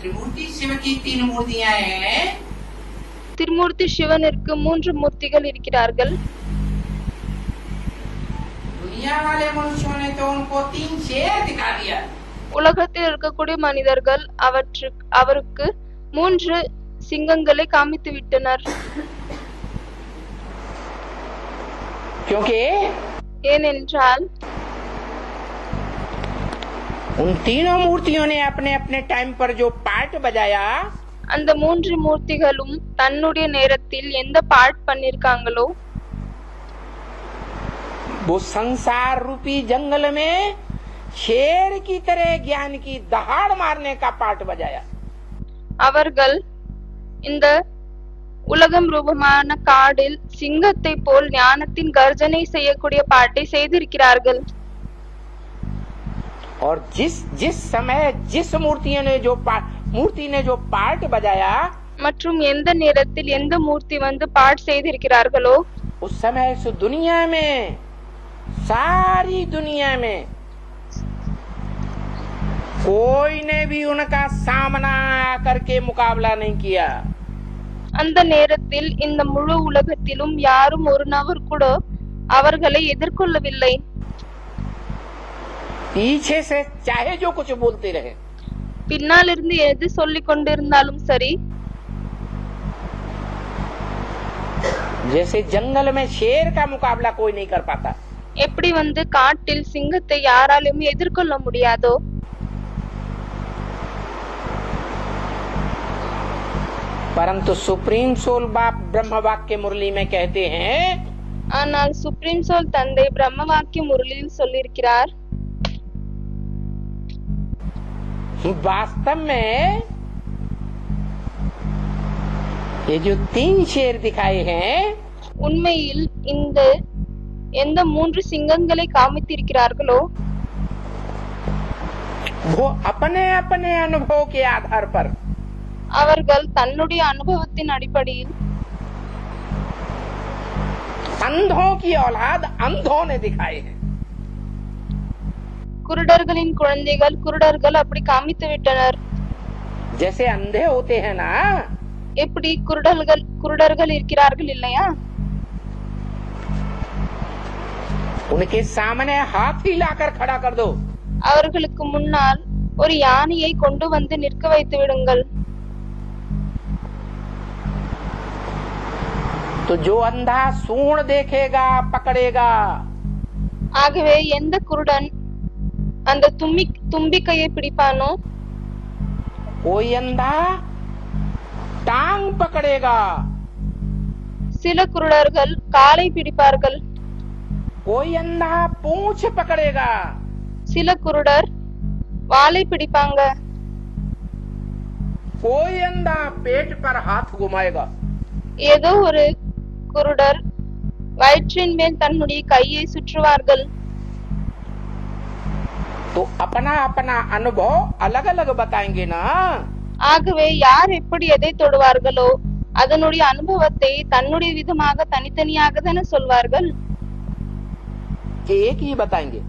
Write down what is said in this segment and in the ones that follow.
त्रिमूर्ति शिव की 3 मूर्तियां हैं। திருமூர்த்தி சிவனிற்கு 3 மூர்த்திகள் இருக்கிறார்கள். दुनिया वाले मनुष्यों ने तो उनको 3 शेर दिखा दिया। உலகத்தில் இருக்கக்கூடிய மனிதர்கள் அவருக்கு 3 சிங்கங்களை காமித்து விட்டனர். क्योंकि ஏனென்றால் उन तीनों मूर्तियों ने अपने अपने टाइम पर जो पार्ट बजाया, அந்த 3 மூர்த்திகளும் தன்னுடைய நேரத்தில் எந்த பார்ட் பண்ணிருக்காங்களோ वो संसार रूपी जंगल में शेर की तरह ज्ञान की दहाड़ मारने का पार्ट बजाया। அவர்கள் இந்த உலகம் ரூபமான காடில் சிங்கத்தை போல் ஞானத்தின் கர்ஜனை செய்யக்கூடிய பாட்டை செய்திருக்கிறார்கள். और जिस समय जिस मूर्ति ने जो पार्ट बजाया, மற்றும் எந்த நேரத்தில் எந்த மூர்த்தி வந்து பாட் செய்திருக்கிறார்களோ उस समय इस दुनिया में, सारी दुनिया में कोई ने भी उनका सामना करके मुकाबला नहीं किया। அந்த நேரத்தில் இந்த முழு உலகத்திலும் யாரும் ஒரு நபர் கூட அவர்களை எதிர்கொள்ளவில்லை. पीछे से चाहे जो कुछ बोलते रहे, பின்னால் இருந்து எது சொல்லிக் கொண்டிருந்தாலும் சரி, जैसे जंगल में शेर का मुकाबला कोई नहीं कर पाता, எப்படி வந்து காட்டில் சிங்கத்தை யாராலும் எதிர்கொள்ள முடியாதோ, परंतु सुप्रीम सोल बाप ब्रह्म वाक्य मुरली में कहते हैं, ஆனால் சுப்ரீம் சோல் தந்தை பிரம்ம வாக்கிய முரளியில் சொல்லியிருக்கிறார், वास्तव में ये जो 3 शेर दिखाए हैं, உண்மையில் இந்த எந்த 3 சிங்கங்களை காமித்திருக்கிறார்களோ वो अपने अपने अनुभव के आधार पर அவர்கள் தன்னுடைய அனுபவத்தின் அடிப்படையில் अंधों की औलाद अंधों ने दिखाए हैं। குருடர்களின் குழந்தைகள் குருடர்கள் அப்படி காமித்து விட்டனர். जैसे अंधे होते हैं ना, எப்படி குருடர்கள் இருக்கிறார்கள் இல்லையா, उनके सामने हाथी लाकर खड़ा कर दो, அவர்களுக்கு முன்னால் ஒரு யானையை கொண்டு வந்து நிற்க வைத்து விடுங்கள். तो जो अंधा सूंड देखेगा पकड़ेगा, ஆகவே எந்த குருடன் அந்த தும்பிக்கையை பிடிப்பானோ, कोई अंधा टांग पकड़ेगा, சில குருடர்கள் காலை பிடிப்பார்கள், कोई अंधा पूंछ पकड़ेगा, சில குருடர் வாலை பிடிப்பாங்க, कोई अंधा पेट पर हाथ घुमाएगा, ஏதோ ஒரு குருடர் வயிற்றின் மேல் தன்னுடைய கையை சுற்றுவார்கள். तो अपना अपना अनुभव अलग अलग बताएंगे ना। ஆகவே யார் எப்படி எதை தொடுவார்களோ அதனுடைய அனுபவத்தை தன்னுடைய விதமாக தனித்தனியாக தானே சொல்வார்கள். एक ही बताएंगे,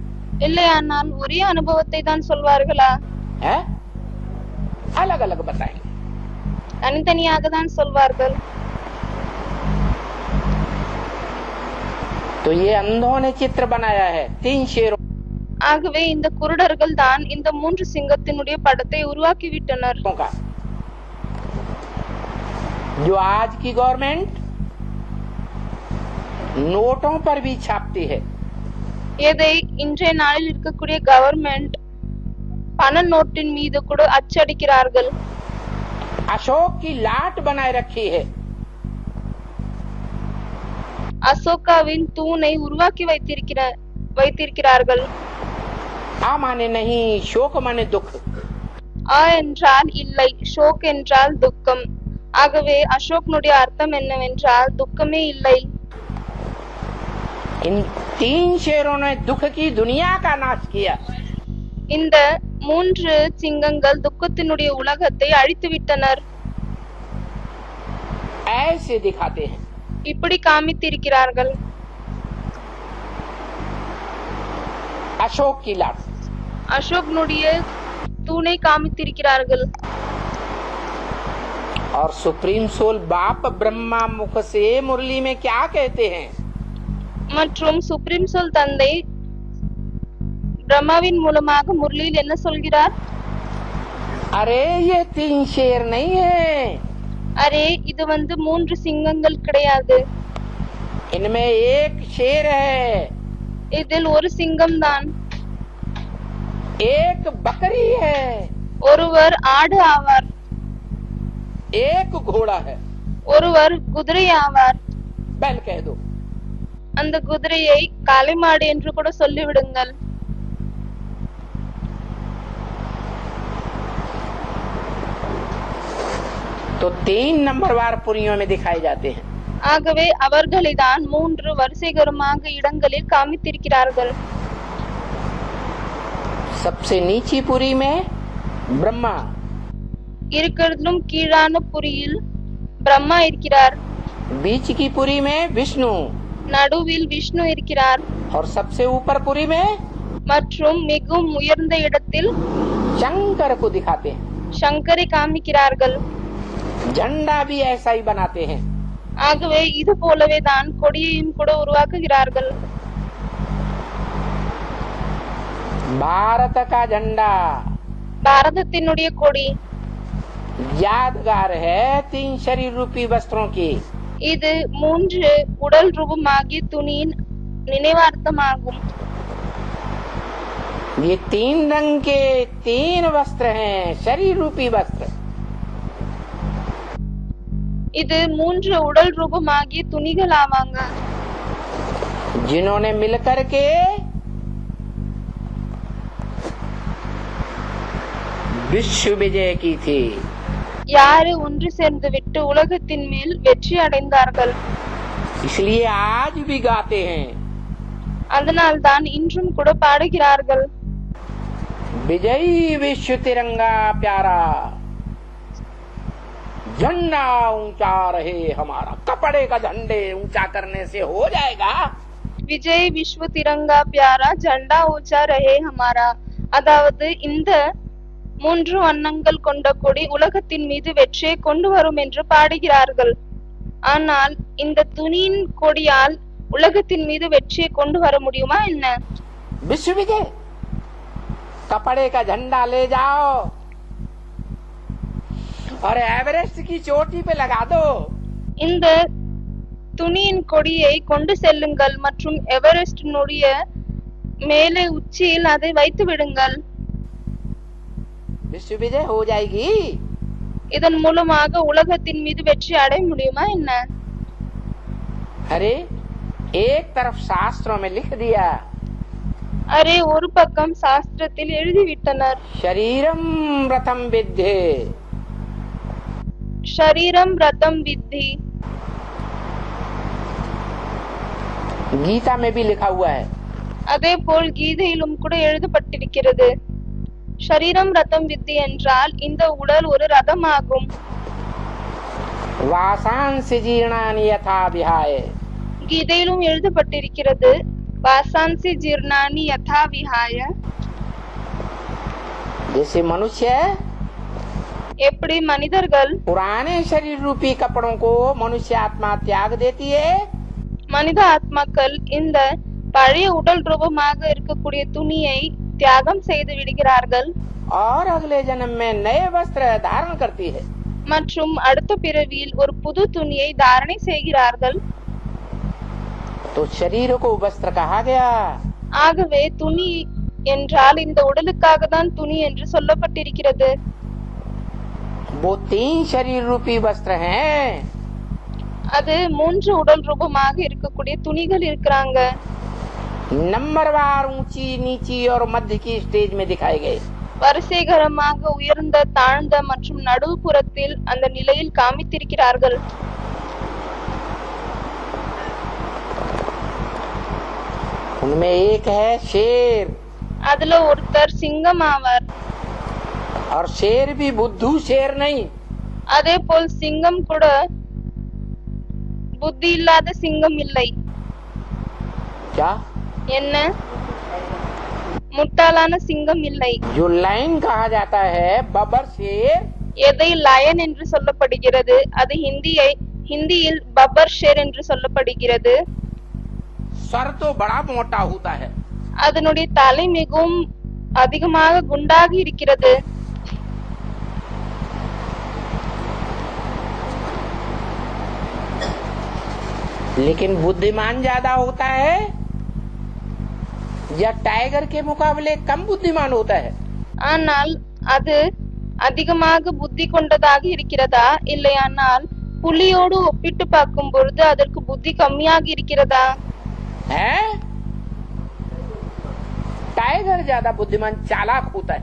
இல்லையானால் ஒரே அனுபவத்தை தான் சொல்வார்களா? है? अलग अलग बताएंगे। தனித்தனியாக தான் சொல்வார்கள். तो ये अंधों ने चित्र बनाया है 3 शेरों ஆகவே இந்த குருடர்கள் தான் இந்த 3 சிங்கத்தினுடைய படத்தை உருவாக்கி விட்டனர். का, जो आज की गवर्नमेंट नोटों पर भी छापती है, எதை இன்றைய நாளில் இருக்கக்கூடிய கவர்மெண்ட் பண நோட்டின் மீது கூட அச்சடிக்கிறார்கள். अशोक की लाट बनाए रखी है, அசோகாவின் தூணை உருவாக்கி வைத்திருக்கிறார்கள். आ माने नहीं, शोक माने दुख, ஆ என்றால் இல்லை, ஷோக் என்றால் துக்கம். ஆகவே அசோக்னுடைய அர்த்தம் என்னவென்றால் துக்கமே இல்லை. इन 3 शेरों ने दुख की दुनिया का नाश किया। இந்த 3 சிங்கங்கள் துக்கத்தினுடைய உலகத்தை அழித்து விட்டனர். ऐसे दिखाते हैं। இப்படி காமித்திருக்கிறார்கள். अशोक की लाट, அசோக்னுடைய தூணை காமித்திருக்கிறார்கள். और सुप्रीम सोल बाप ब्रह्मा मुख से मुरली में क्या कहते हैं? மற்றும் சுப்ரீம் சோல் தந்தை பிரம்மாவின் மூலமாக முரளியில் என்ன சொல்கிறார்? अरे ये 3 शेर नहीं है, அரே இது மூன்று சிங்கங்கள் கிடையாது, इनमें एक शेर है, இதில் ஒரு சிங்கம் தான், एक बकरी है, ஒருவர் ஆடு ஆவார், एक घोड़ा है, ஒருவர் குதிரை ஆவார். बैल कह दो। அந்த குதிரையை காளைமாடு என்று கூட சொல்லிவிடுங்கள். तो 3 नंबरवार पुरियों में दिखाए जाते हैं। ஆகவே அவர்களை தான் 3 வரிசைகரமாக இடங்களில் காமித்திருக்கிறார்கள். सबसे नीची पुरी में ब्रह्मा, இருக்கிறதிலும் கீழான புரியில் பிரம்மா இருக்கிறார், बीच की पुरी में विष्णु, நடுவில் விஷ்ணு இருக்கிறார், और सबसे ऊपर पुरी में மற்றும் மிகவும் உயர்ந்த இடத்தில் शंकर को दिखाते हैं। சங்கரை காமிக்கிறார்கள். झंडा भी ऐसा ही बनाते हैं। ஆகவே இது போலவே தான் கொடியையும் கூட உருவாக்குகிறார்கள். भारत का झंडा பாரதத்தினுடைய கொடி यादगार है 3 शरीर रूपी वस्त्रों की। இது 3 உடல் ரூபமாகிய துணியின் நினைவார்த்தமாகும். ये 3 रंग के 3 वस्त्र हैं, शरीर रूपी वस्त्र। இது 3 உடல் ரூபமாகிய துணிகள் ஆவாங்க, जिन्होंने मिलकर के विश्व विजय की थी। யாரு ஒன்று சேர்ந்து விட்டு உலகத்தின் மேல் வெற்றி அடைந்தார்கள். इसलिए आज भी गाते हैं, அதனால் தான் இன்றும் கூட பாடுகிறார்கள். विजयी विश्व तिरंगा प्यारा, झंडा ऊंचा रहे हमारा। कपड़े का झंडे ऊंचा करने से हो जाएगा? விஜய் விஸ்வ திரங்கா பியாரா ஜண்டா ஊச்சா ரஹே ஹமாரா. அதாவது இந்த 3 வண்ணங்கள் கொண்ட கொடி உலகத்தின் மீது வெற்றியை கொண்டு வரும் என்று பாடுகிறார்கள். ஆனால் இந்த துணியின் கொடியால் உலகத்தின் மீது வெற்றியை கொண்டு வர முடியுமா என்ன? विश्व विजय, कपड़े का झंडा ले जाओ और एवरेस्ट की चोटी पे लगा दो। இந்த துணியின் கொடியை கொண்டு செல்லுங்கள் மற்றும் எவரெஸ்டினுடைய மேலே உச்சியில் அதை வைத்து விடுங்கள். विश्व विजय हो जाएगी। இதன் மூலமாக உலகத்தின் மீது வெற்றி அடைய முடியுமா என்ன? अरे एक तरफ शास्त्रों में लिख दिया, அரே ஒரு பக்கம் சாஸ்திரத்தில் எழுதிவிட்டனர், शरीरम रथम विद्धे, ஷரீரம் ரதம் வித்தி. गीता में भी लिखा हुआ है। அதே போல் கீதையிலும் கூட எழுதப்பட்டிருக்கிறது. ஷரீரம் ரதம் வித்தி என்றால் இந்த உடல் ஒரு ரதமாகும். वासांस जीर्णानि यथा विहाय, கீதையிலும் எழுதப்பட்டிருக்கிறது வாசாंसि जीर्णानि यथा विहाय. जैसे मनुष्य எப்படி மனிதர்கள் पुराने शरीर रूपी कपड़ों को मनुष्य आत्मा त्याग देती है, மனித ஆத்மாக்கள் இந்த பழைய உடல் ரூபமாக இருக்கக்கூடிய துணியை தியாகம் செய்து விடுகிறார்கள் और अगले जन्म में नए वस्त्र धारण करती है। மற்றும் அடுத்த பிறவியில் ஒரு புது துணியை தாரணை செய்கிறார்கள். तो शरीर को वस्त्र कहा गया। ஆகவே துணி என்றால் இந்த உடலுக்காக தான் துணி என்று சொல்லப்பட்டிருக்கிறது. वो 3 शरीर रूपी वस्त्र हैं। அது 3 உடல் ரூபமாக இருக்கக்கூடிய துணிகள் இருக்கிறாங்க. नंबरवार ऊंची नीची और मध्य की स्टेज में दिखाए गए। வரிசைகரமாக உயர்ந்த தாழ்ந்த மற்றும் நடுப்புறத்தில் அந்த நிலையில் காமித்திருக்கிறார்கள். उनमें एक है शेर, அதுல ஒருத்தர் சிங்கம் ஆவார். और शेर भी बुद्धू शेर नहीं। அதே போல் சிங்கம் கூட புத்தி இல்லாத சிங்கம் இல்லை. क्या? என்ன? முட்டாளான சிங்கம் இல்லை. जो लाइन कहा जाता है बबर शेर, எதை லயன் என்று சொல்லப்படுகிறது, அது ஹிந்தியில் பப்பர் ஷேர் என்று சொல்லப்படுகிறது. सर तो बड़ा मोटा होता है, அதனுடைய தலை மிகவும் அதிகமாக குண்டாகி இருக்கிறது. लेकिन बुद्धिमान ज्यादा होता है या टाइगर के मुकाबले कम बुद्धिमान होता है? ஆனால் அது அதிகமாக புத்தி கொண்டதாக இருக்கிறதா, இல்லையானால் புலியோடு ஒப்பிட்டு பார்க்கும் பொழுது அதற்கு புத்தி கம்மியாக இருக்கிறதா? है टाइगर ज्यादा बुद्धिमान चालाक होता है.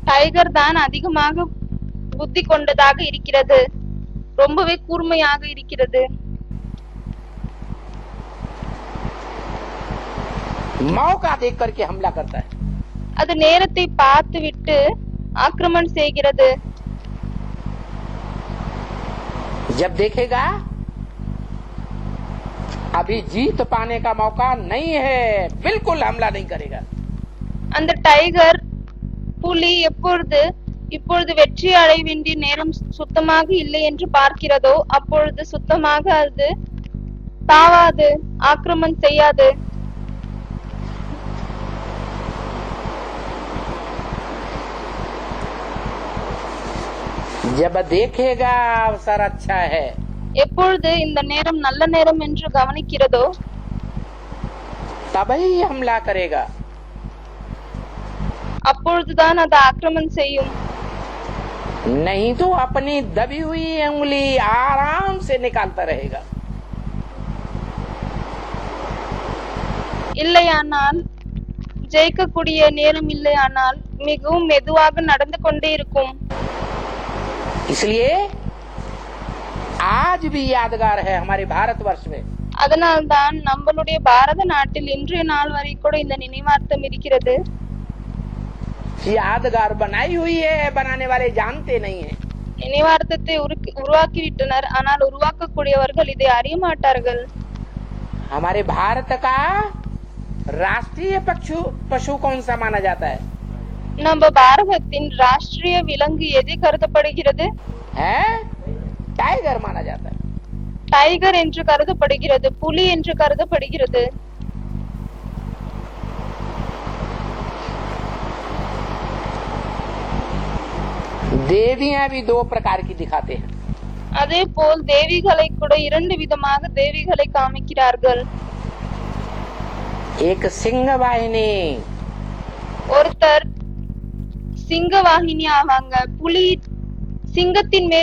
டைகர் தான் அதிகமாக புத்தி கொண்டதாக இருக்கிறது, ரொம்பவே கூர்மையாக இருக்கிறது. मौका देख करके हमला करता है. அது நேரத்தை பார்த்து விட்டு ஆக்கிரமணம் செய்கிறது. जब देखेगा अभी जीत पाने का मौका नहीं है, बिल्कुल हमला नहीं करेगा. அந்த டைகர் புலி இப்பொழுது வெற்றி அடைய வேண்டிய நேரம் சுத்தமாக இல்லை என்று பார்க்கிறதோ அப்பொழுது சுத்தமாக அது தாவாது, ஆக்கிரமணம் செய்யாது. जब देखेगा अवसर अच्छा है, எப்பொழுது இந்த நேரம் நல்ல நேரம் என்று கவனிக்கிறதோ तभी हमला करेगा. அப்பொழுதுதான் அது ஆக்கிரமணம் செய்யும். नहीं तो अपनी दबी हुई उंगली आराम से निकालता रहेगा. இல்லையானால் ஜெயிக்கக்கூடிய நேரம் இல்லையானால் மிகவும் மெதுவாக நடந்து கொண்டே இருக்கும். इसलिए आज भी यादगार है हमारे भारतवर्ष में. அதனால்தான் நம்மளுடைய பாரத நாட்டில் இன்றைய நாள் வரை கூட இந்த நினைவார்த்தம் இருக்கிறது. यादगार बनाई हुई है, बनाने वाले जानते नहीं है. நினைவார்த்தத்தை உருவாக்கி விட்டனர், ஆனால் உருவாக்கக்கூடியவர்கள் இதை அறிய மாட்டார்கள். हमारे भारत का राष्ट्रीय पशु कौन सा माना जाता है? நம்ம பாரதத்தின் ராஷ்டிரிய விலங்கு எது கருதப்படுகிறது? है टाइगर माना जाता है. டைகர் என்று கருதப்படுகிறது, புலி என்று கருதப்படுகிறது. देवियां भी दो प्रकार की दिखाते हैं. அதே போல் தேவிகளை கூட இரண்டு விதமாக தேவிகளை காமிக்கிறார்கள். एक सिंह वाहिनी, ஒருத்தர் சிங்கவாகினி ஆவாங்க. புலி சிங்கத்தின் மேல்